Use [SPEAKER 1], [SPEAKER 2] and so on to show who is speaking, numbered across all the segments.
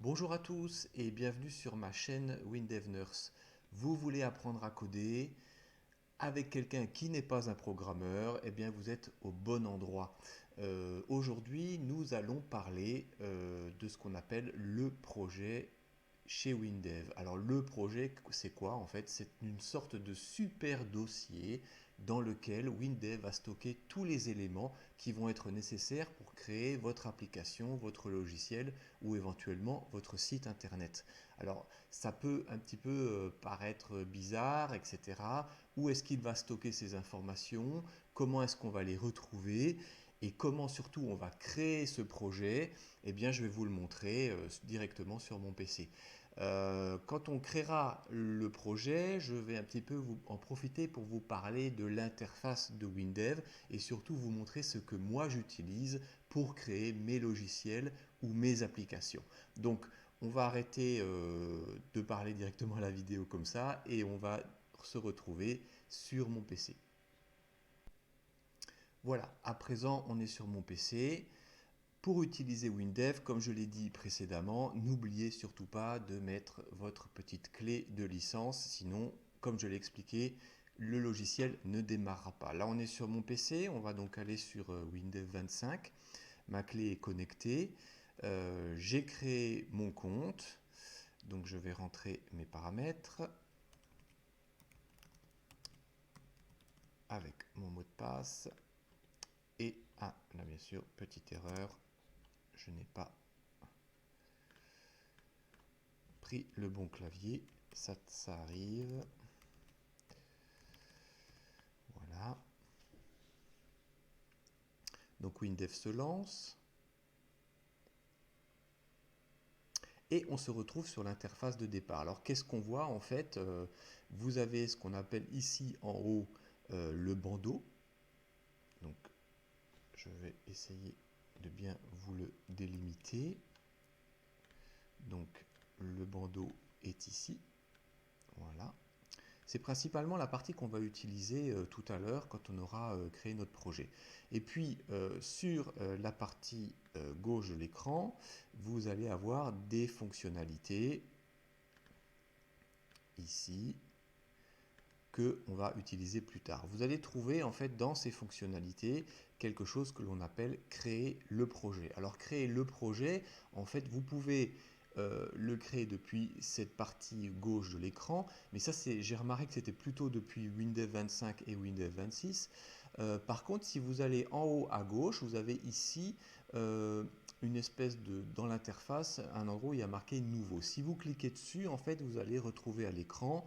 [SPEAKER 1] Bonjour à tous et bienvenue sur ma chaîne WinDev Nurse. Vous voulez apprendre à coder avec quelqu'un qui n'est pas un programmeur, eh bien vous êtes au bon endroit. Aujourd'hui, nous allons parler de ce qu'on appelle le projet chez WinDev. Alors le projet, c'est quoi en fait? C'est une sorte de super dossier dans lequel WinDev va stocker tous les éléments qui vont être nécessaires pour créer votre application, votre logiciel ou éventuellement votre site internet. Alors ça peut un petit peu paraître bizarre, etc. Où est-ce qu'il va stocker ces informations? Comment est-ce qu'on va les retrouver? Et comment surtout on va créer ce projet? Eh bien je vais vous le montrer directement sur mon PC. Quand on créera le projet, je vais un petit peu en profiter pour vous parler de l'interface de WinDev et surtout vous montrer ce que moi j'utilise pour créer mes logiciels ou mes applications. Donc on va arrêter de parler directement à la vidéo comme ça et on va se retrouver sur mon PC. Voilà, à présent on est sur mon PC. Pour utiliser WinDev, comme je l'ai dit précédemment, n'oubliez surtout pas de mettre votre petite clé de licence, sinon, comme je l'ai expliqué, le logiciel ne démarrera pas. Là, on est sur mon PC, on va donc aller sur Windows 25. Ma clé est connectée. J'ai créé mon compte, donc je vais rentrer mes paramètres avec mon mot de passe. Et, là bien sûr, petite erreur, je n'ai pas pris le bon clavier, ça arrive. Voilà. Donc WinDev se lance. Et on se retrouve sur l'interface de départ. Alors qu'est-ce qu'on voit en fait? Vous avez ce qu'on appelle ici en haut le bandeau. Donc je vais essayer de bien vous le délimiter. Donc le bandeau est ici. Voilà. C'est principalement la partie qu'on va utiliser tout à l'heure quand on aura créé notre projet. Et puis sur la partie gauche de l'écran, vous allez avoir des fonctionnalités ici que on va utiliser plus tard. Vous allez trouver en fait dans ces fonctionnalités quelque chose que l'on appelle créer le projet. Alors créer le projet, en fait vous pouvez le créer depuis cette partie gauche de l'écran, mais ça j'ai remarqué que c'était plutôt depuis Windows 25 et Windows 26. Par contre, si vous allez en haut à gauche, vous avez ici une espèce de, dans l'interface, un endroit où il y a marqué nouveau. Si vous cliquez dessus, en fait, vous allez retrouver à l'écran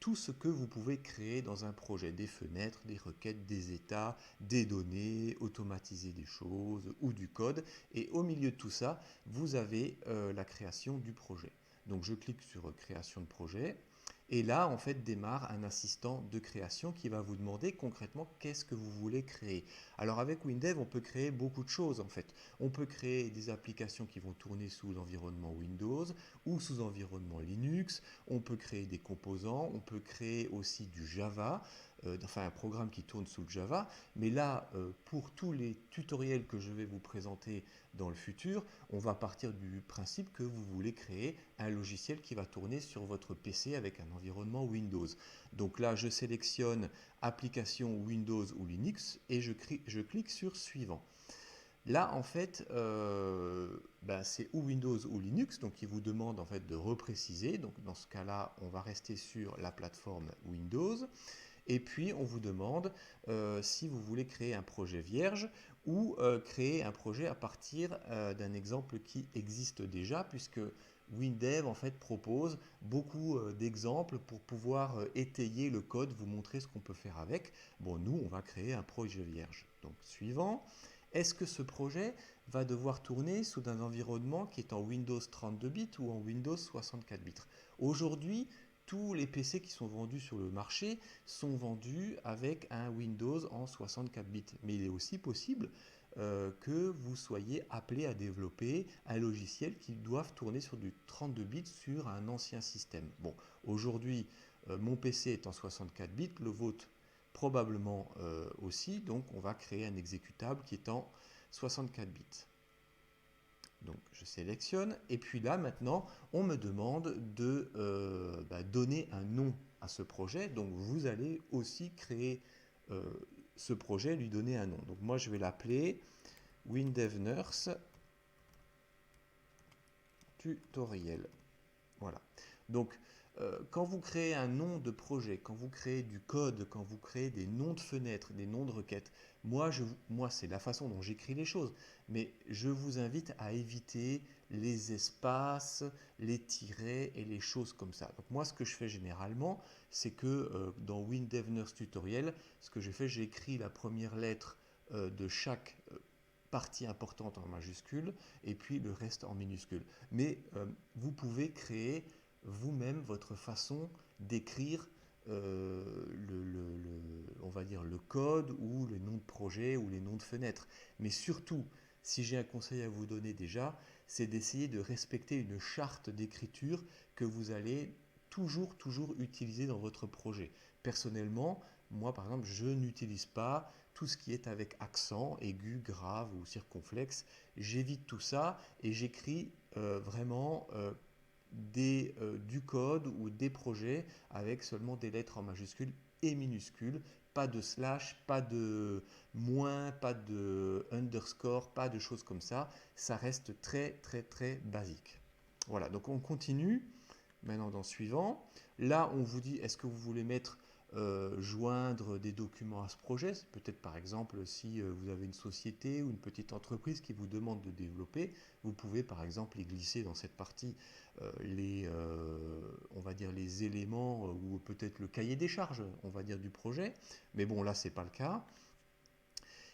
[SPEAKER 1] tout ce que vous pouvez créer dans un projet, des fenêtres, des requêtes, des états, des données, automatiser des choses ou du code. Et au milieu de tout ça, vous avez la création du projet. Donc je clique sur création de projet. Et là, en fait, démarre un assistant de création qui va vous demander concrètement qu'est-ce que vous voulez créer. Alors avec WinDev, on peut créer beaucoup de choses en fait. On peut créer des applications qui vont tourner sous l'environnement Windows ou sous environnement Linux. On peut créer des composants. On peut créer aussi du Java, enfin un programme qui tourne sous le Java. Mais là, pour tous les tutoriels que je vais vous présenter dans le futur, on va partir du principe que vous voulez créer un logiciel qui va tourner sur votre PC avec un environnement Windows. Donc là, je sélectionne application Windows ou Linux et je clique sur suivant. Là, en fait, c'est ou Windows ou Linux, donc il vous demande en fait de repréciser. Donc dans ce cas-là, on va rester sur la plateforme Windows. Et puis, on vous demande si vous voulez créer un projet vierge ou créer un projet à partir d'un exemple qui existe déjà, puisque WinDev en fait propose beaucoup d'exemples pour pouvoir étayer le code, vous montrer ce qu'on peut faire avec. Bon, nous, on va créer un projet vierge. Donc, suivant. Est-ce que ce projet va devoir tourner sous un environnement qui est en Windows 32 bits ou en Windows 64 bits? Aujourd'hui, tous les PC qui sont vendus sur le marché sont vendus avec un Windows en 64 bits. Mais il est aussi possible que vous soyez appelé à développer un logiciel qui doive tourner sur du 32 bits sur un ancien système. Bon, aujourd'hui, mon PC est en 64 bits, le vôtre probablement aussi, donc on va créer un exécutable qui est en 64 bits. Donc je sélectionne. Et puis là, maintenant, on me demande de donner un nom à ce projet. Donc, vous allez aussi créer ce projet, lui donner un nom. Donc, moi, je vais l'appeler WinDev Nurse Tutoriel. Voilà. Donc, quand vous créez un nom de projet, quand vous créez du code, quand vous créez des noms de fenêtres, des noms de requêtes, moi c'est la façon dont j'écris les choses, mais je vous invite à éviter les espaces, les tirets et les choses comme ça. Donc moi, ce que je fais généralement, c'est que dans WinDev Nurse Tutoriel, ce que j'ai fait, j'ai écrit la première lettre de chaque partie importante en majuscule et puis le reste en minuscule. Mais vous pouvez créer vous-même votre façon d'écrire on va dire le code ou les noms de projet ou les noms de fenêtres. Mais surtout, si j'ai un conseil à vous donner déjà, c'est d'essayer de respecter une charte d'écriture que vous allez toujours utiliser dans votre projet. Personnellement, moi par exemple, je n'utilise pas tout ce qui est avec accent, aigu, grave ou circonflexe. J'évite tout ça et j'écris vraiment du code ou des projets avec seulement des lettres en majuscules et minuscules, pas de slash, pas de moins, pas de underscore, pas de choses comme ça. Ça reste très basique. Voilà, donc on continue maintenant dans le suivant. Là, on vous dit, est-ce que vous voulez mettre joindre des documents à ce projet? C'est peut-être par exemple si vous avez une société ou une petite entreprise qui vous demande de développer, vous pouvez par exemple y glisser dans cette partie on va dire les éléments ou peut-être le cahier des charges, on va dire du projet. Mais bon, là, c'est pas le cas.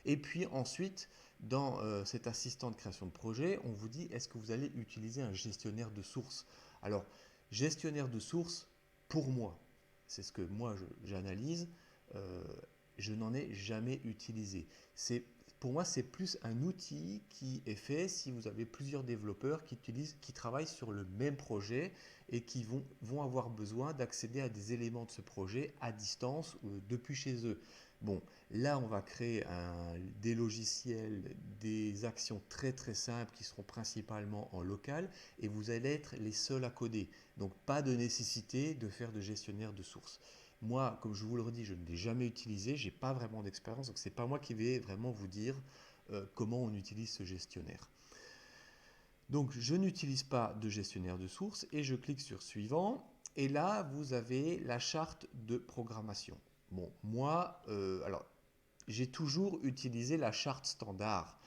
[SPEAKER 1] Et puis ensuite, dans cet assistant de création de projet, on vous dit est-ce que vous allez utiliser un gestionnaire de sources? Alors, gestionnaire de sources, pour moi, c'est ce que moi j'analyse, euh, je n'en ai jamais utilisé. Pour moi, c'est plus un outil qui est fait si vous avez plusieurs développeurs qui travaillent sur le même projet et qui vont avoir besoin d'accéder à des éléments de ce projet à distance ou depuis chez eux. Bon, là, on va créer des logiciels, des actions très simples qui seront principalement en local et vous allez être les seuls à coder. Donc, pas de nécessité de faire de gestionnaire de sources. Moi, comme je vous le redis, je ne l'ai jamais utilisé, je n'ai pas vraiment d'expérience, donc ce n'est pas moi qui vais vraiment vous dire comment on utilise ce gestionnaire. Donc, je n'utilise pas de gestionnaire de sources et je clique sur suivant. Et là, vous avez la charte de programmation. Bon, moi, alors, j'ai toujours utilisé la charte standard,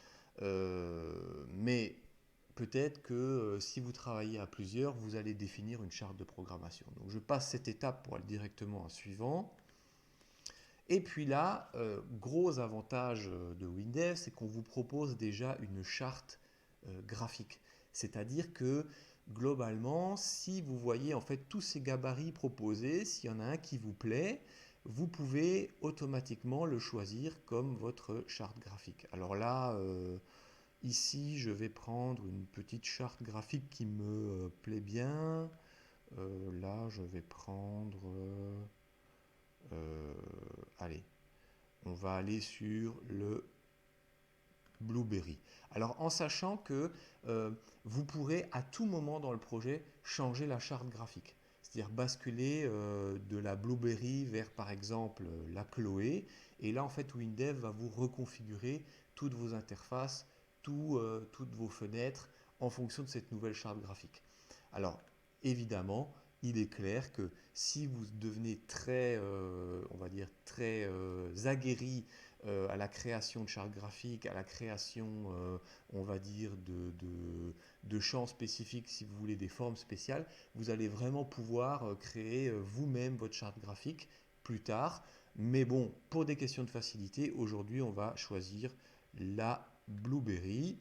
[SPEAKER 1] mais peut-être que si vous travaillez à plusieurs, vous allez définir une charte de programmation. Donc, je passe cette étape pour aller directement à suivant. Et puis là, gros avantage de Windev, c'est qu'on vous propose déjà une charte graphique. C'est-à-dire que globalement, si vous voyez en fait tous ces gabarits proposés, s'il y en a un qui vous plaît, vous pouvez automatiquement le choisir comme votre charte graphique. Alors là, ici, je vais prendre une petite charte graphique qui me plaît bien. Là, je vais prendre... allez, on va aller sur le Blueberry. Alors en sachant que vous pourrez à tout moment dans le projet changer la charte graphique. C'est-à-dire basculer de la Blueberry vers par exemple la Chloé. Et là en fait WinDev va vous reconfigurer toutes vos interfaces, toutes vos fenêtres en fonction de cette nouvelle charte graphique. Alors évidemment, il est clair que si vous devenez très, on va dire, très aguerri à la création de chartes graphiques, à la création, on va dire, de champs spécifiques, si vous voulez, des formes spéciales, vous allez vraiment pouvoir créer vous-même votre charte graphique plus tard. Mais bon, pour des questions de facilité, aujourd'hui, on va choisir la Blueberry.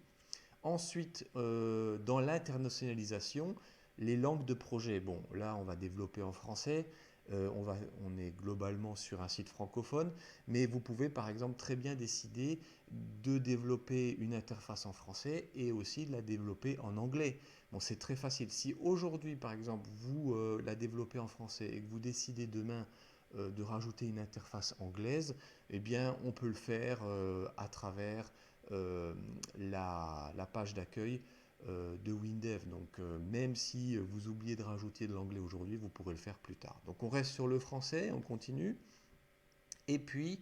[SPEAKER 1] Ensuite, dans l'internationalisation, les langues de projet. Bon, là, on va développer en français. On est globalement sur un site francophone, mais vous pouvez par exemple très bien décider de développer une interface en français et aussi de la développer en anglais. Bon, c'est très facile. Si aujourd'hui, par exemple, vous la développez en français et que vous décidez demain de rajouter une interface anglaise, eh bien, on peut le faire à travers la page d'accueil de WinDev. Donc même si vous oubliez de rajouter de l'anglais aujourd'hui, vous pourrez le faire plus tard. Donc on reste sur le français, on continue. Et puis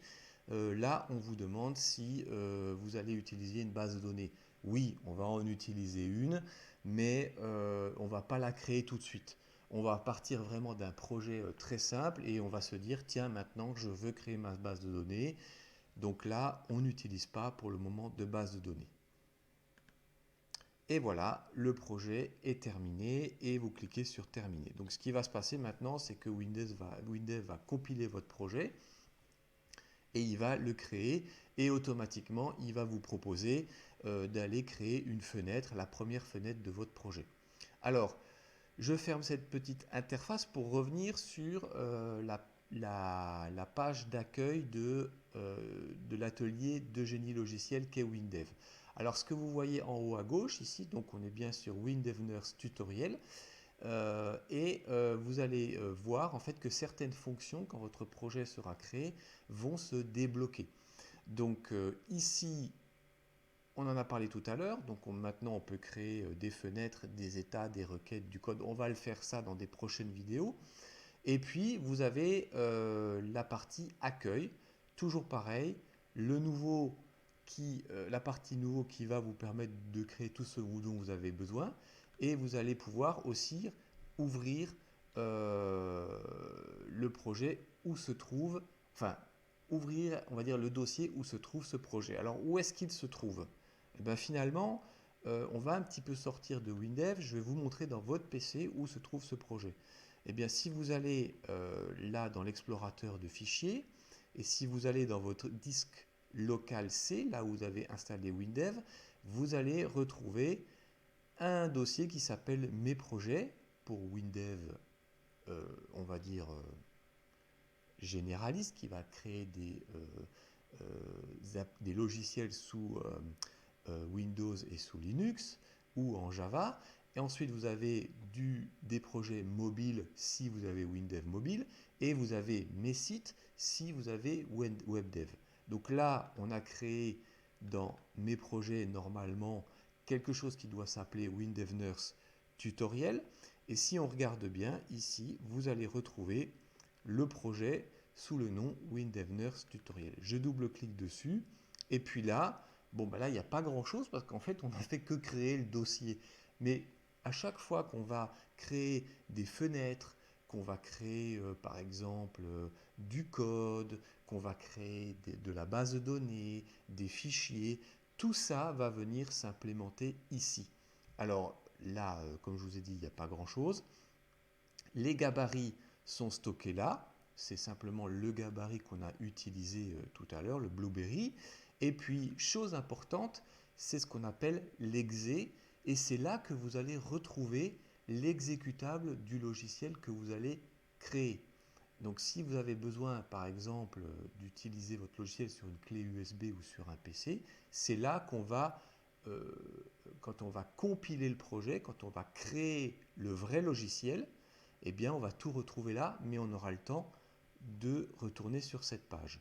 [SPEAKER 1] là, on vous demande si vous allez utiliser une base de données. Oui, on va en utiliser une, mais on ne va pas la créer tout de suite. On va partir vraiment d'un projet très simple et on va se dire, tiens, maintenant je veux créer ma base de données. Donc là, on n'utilise pas pour le moment de base de données. Et voilà, le projet est terminé et vous cliquez sur terminer. Donc ce qui va se passer maintenant, c'est que Windev va compiler votre projet et il va le créer et automatiquement il va vous proposer d'aller créer une fenêtre, la première fenêtre de votre projet. Alors, je ferme cette petite interface pour revenir sur la page d'accueil de l'atelier de génie logiciel qu'est WinDev. Alors ce que vous voyez en haut à gauche ici, donc on est bien sur WinDev Nurse Tutoriel, vous allez voir en fait que certaines fonctions, quand votre projet sera créé, vont se débloquer. Donc ici, on en a parlé tout à l'heure, donc maintenant on peut créer des fenêtres, des états, des requêtes, du code. On va le faire ça dans des prochaines vidéos. Et puis vous avez la partie accueil, toujours pareil, la partie nouveau qui va vous permettre de créer tout ce dont vous avez besoin. Et vous allez pouvoir aussi ouvrir le projet où se trouve, enfin ouvrir, on va dire, le dossier où se trouve ce projet. Alors où est-ce qu'il se trouve? Et bien finalement, on va un petit peu sortir de WinDev. Je vais vous montrer dans votre PC où se trouve ce projet. Eh bien, si vous allez là dans l'explorateur de fichiers, et si vous allez dans votre disque local C, là où vous avez installé WinDev, vous allez retrouver un dossier qui s'appelle Mes projets, pour WinDev, on va dire généraliste, qui va créer des logiciels sous Windows et sous Linux, ou en Java. Et ensuite, vous avez des projets mobiles si vous avez WinDev mobile, et vous avez mes sites si vous avez WebDev. Donc là, on a créé dans mes projets normalement quelque chose qui doit s'appeler WinDev Nurse Tutoriel. Et si on regarde bien ici, vous allez retrouver le projet sous le nom WinDev Nurse Tutoriel. Je double-clique dessus, et puis là, bon, ben là, il n'y a pas grand-chose parce qu'en fait, on n'a fait que créer le dossier. Mais à chaque fois qu'on va créer des fenêtres, qu'on va créer par exemple du code, qu'on va créer de la base de données, des fichiers, tout ça va venir s'implémenter ici. Alors là, comme je vous ai dit, il n'y a pas grand-chose. Les gabarits sont stockés là. C'est simplement le gabarit qu'on a utilisé tout à l'heure, le Blueberry. Et puis, chose importante, c'est ce qu'on appelle l'exé. Et c'est là que vous allez retrouver l'exécutable du logiciel que vous allez créer. Donc si vous avez besoin, par exemple, d'utiliser votre logiciel sur une clé USB ou sur un PC, c'est là qu'on va, quand on va compiler le projet, quand on va créer le vrai logiciel, eh bien on va tout retrouver là, mais on aura le temps de retourner sur cette page.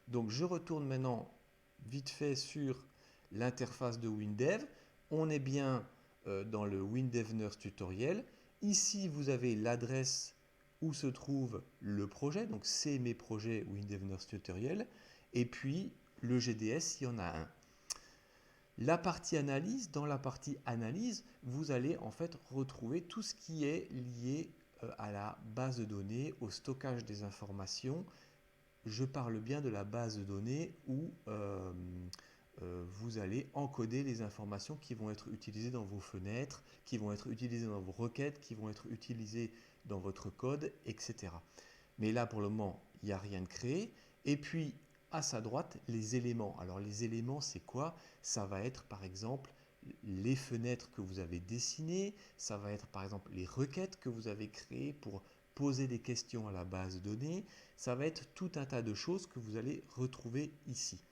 [SPEAKER 1] Donc je retourne maintenant vite fait sur l'interface de WinDev. On est bien dans le WinDev Nurse Tutoriel. Ici, vous avez l'adresse où se trouve le projet. Donc, c'est mes projets WinDev Nurse Tutoriel. Et puis, le GDS, s'il y en a un. La partie analyse, dans la partie analyse, vous allez en fait retrouver tout ce qui est lié à la base de données, au stockage des informations. Je parle bien de la base de données où vous allez encoder les informations qui vont être utilisées dans vos fenêtres, qui vont être utilisées dans vos requêtes, qui vont être utilisées dans votre code, etc. Mais là, pour le moment, il n'y a rien de créé. Et puis, à sa droite, les éléments. Alors, les éléments, c'est quoi? Ça va être, par exemple, les fenêtres que vous avez dessinées. Ça va être, par exemple, les requêtes que vous avez créées pour poser des questions à la base de données. Ça va être tout un tas de choses que vous allez retrouver ici.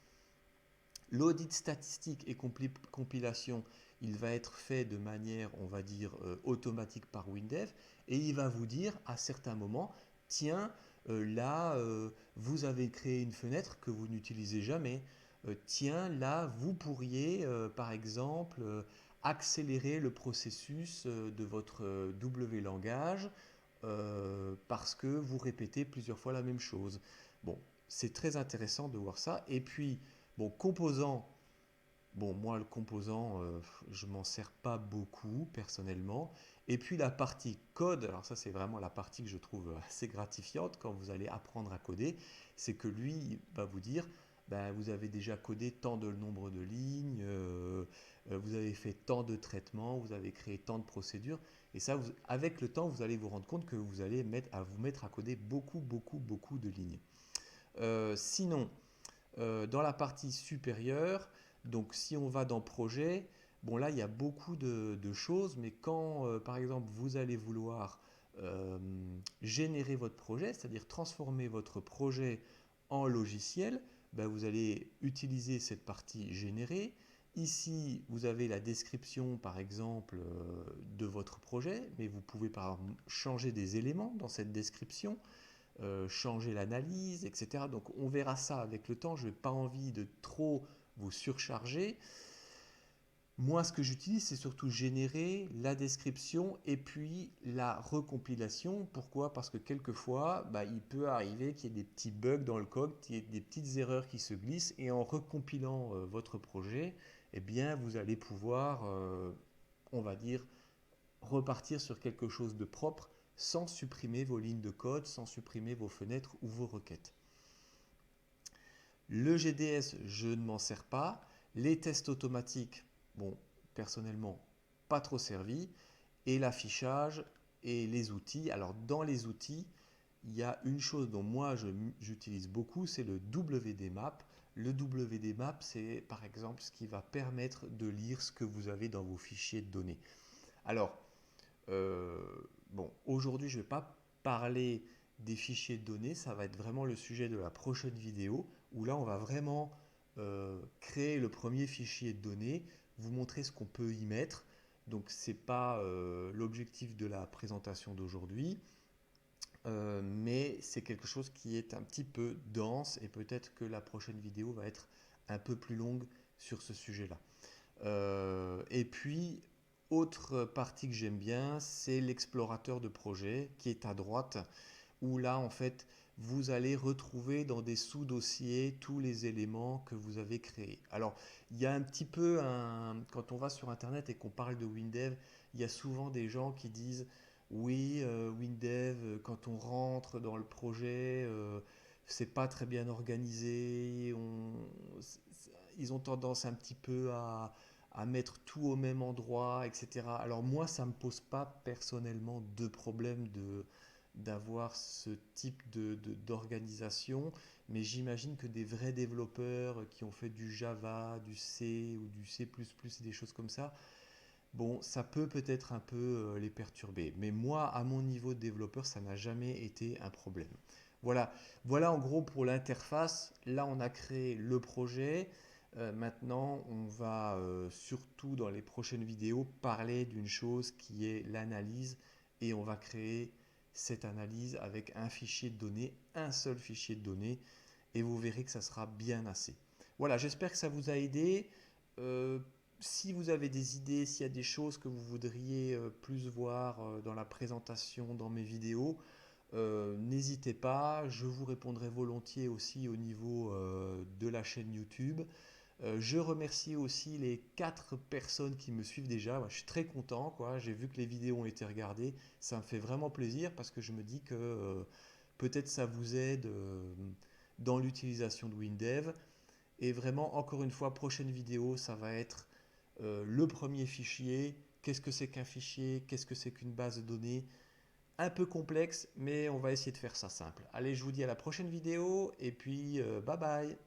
[SPEAKER 1] L'audit statistique et compilation, il va être fait de manière, on va dire, automatique par WinDev, et il va vous dire à certains moments, tiens, là, vous avez créé une fenêtre que vous n'utilisez jamais. Tiens, là, vous pourriez, par exemple, accélérer le processus de votre W langage parce que vous répétez plusieurs fois la même chose. Bon, c'est très intéressant de voir ça. Et puis, bon, composant. Bon, moi, le composant, je m'en sers pas beaucoup personnellement. Et puis la partie code, alors ça c'est vraiment la partie que je trouve assez gratifiante quand vous allez apprendre à coder, c'est que lui il va vous dire, ben, vous avez déjà codé tant de nombre de lignes, vous avez fait tant de traitements, vous avez créé tant de procédures. Et ça, avec le temps, vous allez vous rendre compte que vous allez vous mettre à coder beaucoup, beaucoup, beaucoup de lignes. Sinon, dans la partie supérieure, donc si on va dans projet, bon là il y a beaucoup de choses, mais quand par exemple vous allez vouloir euh, générer votre projet, c'est-à-dire transformer votre projet en logiciel, ben, vous allez utiliser cette partie générer. Ici, vous avez la description, par exemple, de votre projet, mais vous pouvez par exemple changer des éléments dans cette description, changer l'analyse, etc. Donc on verra ça avec le temps. Je n'ai pas envie de trop vous surcharger. Moi, ce que j'utilise, c'est surtout générer la description et puis la recompilation. Pourquoi? Parce que quelquefois, bah, il peut arriver qu'il y ait des petits bugs dans le code, qu'il y ait des petites erreurs qui se glissent. Et en recompilant votre projet, eh bien, vous allez pouvoir, on va dire, repartir sur quelque chose de propre sans supprimer vos lignes de code, sans supprimer vos fenêtres ou vos requêtes. Le GDS, je ne m'en sers pas. Les tests automatiques, bon, personnellement, pas trop servi. Et l'affichage et les outils. Alors, dans les outils, il y a une chose dont moi j'utilise beaucoup, c'est le WDMap. Le WDMap, c'est par exemple ce qui va permettre de lire ce que vous avez dans vos fichiers de données. Alors, euh, bon, aujourd'hui, je ne vais pas parler des fichiers de données, ça va être vraiment le sujet de la prochaine vidéo, où là, on va vraiment créer le premier fichier de données, vous montrer ce qu'on peut y mettre. Donc, ce n'est pas l'objectif de la présentation d'aujourd'hui, mais c'est quelque chose qui est un petit peu dense, et peut-être que la prochaine vidéo va être un peu plus longue sur ce sujet-là. Et puis, autre partie que j'aime bien, c'est l'explorateur de projet qui est à droite, où là, en fait, vous allez retrouver dans des sous-dossiers tous les éléments que vous avez créés. Alors, il y a un petit peu, quand on va sur Internet et qu'on parle de WinDev, il y a souvent des gens qui disent, oui, WinDev, quand on rentre dans le projet, c'est pas très bien organisé, ils ont tendance un petit peu à mettre tout au même endroit, etc. Alors moi, ça ne me pose pas personnellement de problème d'avoir ce type d'organisation, mais j'imagine que des vrais développeurs qui ont fait du Java, du C ou du C++ et des choses comme ça, bon, ça peut peut-être un peu les perturber. Mais moi, à mon niveau de développeur, ça n'a jamais été un problème. Voilà, voilà en gros pour l'interface. Là, on a créé le projet. Maintenant, on va surtout dans les prochaines vidéos parler d'une chose qui est l'analyse et on va créer cette analyse avec un fichier de données, un seul fichier de données et vous verrez que ça sera bien assez. Voilà, j'espère que ça vous a aidé. Euh, Si vous avez des idées, s'il y a des choses que vous voudriez plus voir dans la présentation, dans mes vidéos, n'hésitez pas, je vous répondrai volontiers aussi au niveau de la chaîne YouTube. Je remercie aussi les 4 personnes qui me suivent déjà. Moi, je suis très content, quoi. J'ai vu que les vidéos ont été regardées. Ça me fait vraiment plaisir parce que je me dis que peut-être ça vous aide dans l'utilisation de WinDev. Et vraiment, encore une fois, prochaine vidéo, ça va être le premier fichier. Qu'est-ce que c'est qu'un fichier? Qu'est-ce que c'est qu'une base de données? Un peu complexe, mais on va essayer de faire ça simple. Allez, je vous dis à la prochaine vidéo et puis bye bye.